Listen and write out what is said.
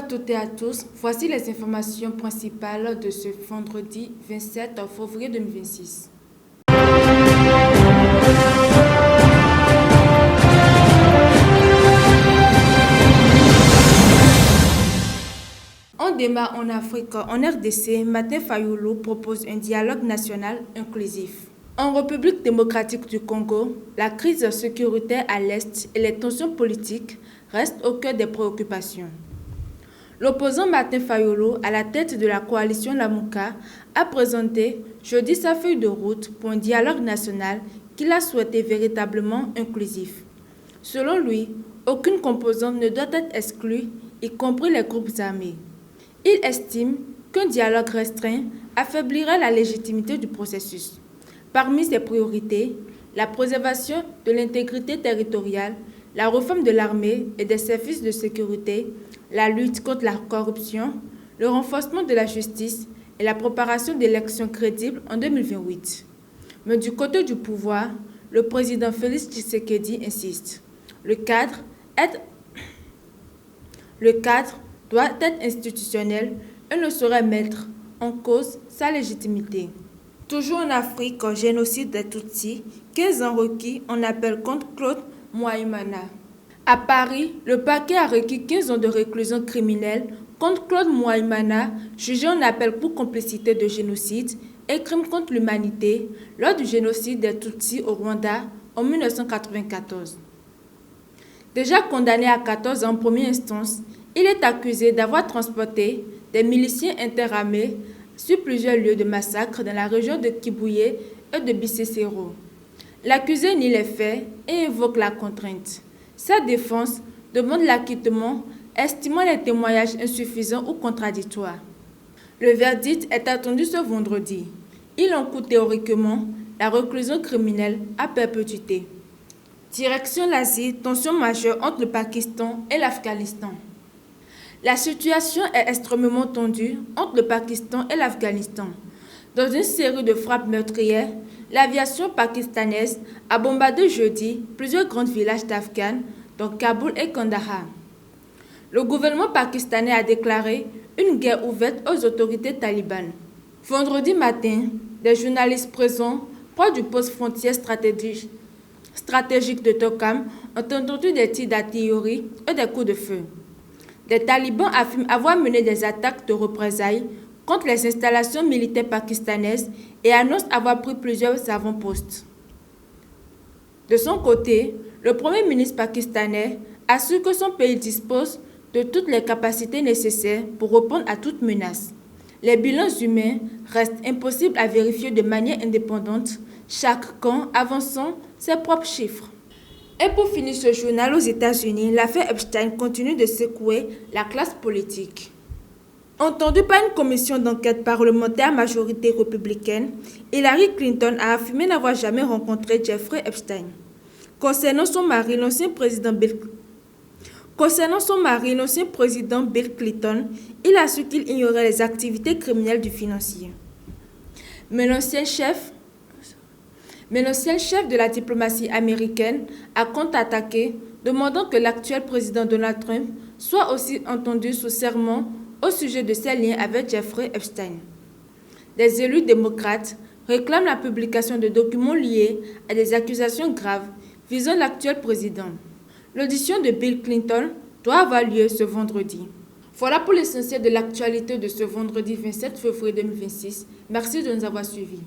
toutes et à tous, voici les informations principales de ce vendredi 27 février 2026. On démarre en Afrique. En RDC, Martin Fayulu propose un dialogue national inclusif. En République démocratique du Congo, la crise sécuritaire à l'Est et les tensions politiques restent au cœur des préoccupations. L'opposant Martin Fayulu, à la tête de la coalition Lamuka, a présenté jeudi sa feuille de route pour un dialogue national qu'il a souhaité véritablement inclusif. Selon lui, aucune composante ne doit être exclue, y compris les groupes armés. Il estime qu'un dialogue restreint affaiblirait la légitimité du processus. Parmi ses priorités, la préservation de l'intégrité territoriale, la réforme de l'armée et des services de sécurité, la lutte contre la corruption, le renforcement de la justice et la préparation d'élections crédibles en 2028. Mais du côté du pouvoir, le président Félix Tshisekedi insiste. Le cadre doit être institutionnel et ne saurait mettre en cause sa légitimité. Toujours en Afrique, génocide des Tutsis, 15 ans requis en appel contre Claude Mouaïmana. À Paris, le parquet a requis 15 ans de réclusion criminelle contre Claude Mouaïmana, jugé en appel pour complicité de génocide et crime contre l'humanité lors du génocide des Tutsis au Rwanda en 1994. Déjà condamné à 14 ans en première instance, il est accusé d'avoir transporté des miliciens interarmés sur plusieurs lieux de massacre dans la région de Kibuye et de Bisesero. L'accusé nie les faits et invoque la contrainte. Sa défense demande l'acquittement, estimant les témoignages insuffisants ou contradictoires. Le verdict est attendu ce vendredi. Il encourt théoriquement la réclusion criminelle à perpétuité. Direction l'Asie, tension majeure entre le Pakistan et l'Afghanistan. La situation est extrêmement tendue entre le Pakistan et l'Afghanistan. Dans une série de frappes meurtrières, l'aviation pakistanaise a bombardé jeudi plusieurs grands villages d'Afghans, dont Kaboul et Kandahar. Le gouvernement pakistanais a déclaré une guerre ouverte aux autorités talibanes. Vendredi matin, des journalistes présents proches du poste frontière stratégique de Tokam ont entendu des tirs d'artillerie et des coups de feu. Les talibans affirment avoir mené des attaques de représailles contre les installations militaires pakistanaises et annoncent avoir pris plusieurs avant-postes. De son côté, le Premier ministre pakistanais assure que son pays dispose de toutes les capacités nécessaires pour répondre à toute menace. Les bilans humains restent impossibles à vérifier de manière indépendante, chaque camp avançant ses propres chiffres. Et pour finir ce journal aux États-Unis, l'affaire Epstein continue de secouer la classe politique. Entendue par une commission d'enquête parlementaire à majorité républicaine, Hillary Clinton a affirmé n'avoir jamais rencontré Jeffrey Epstein. Concernant son mari, l'ancien président Bill Clinton, il a su qu'il ignorait les activités criminelles du financier. Mais l'ancien chef de la diplomatie américaine a contre-attaqué, demandant que l'actuel président Donald Trump soit aussi entendu sous serment au sujet de ses liens avec Jeffrey Epstein. Des élus démocrates réclament la publication de documents liés à des accusations graves visant l'actuel président. L'audition de Bill Clinton doit avoir lieu ce vendredi. Voilà pour l'essentiel de l'actualité de ce vendredi 27 février 2026. Merci de nous avoir suivis.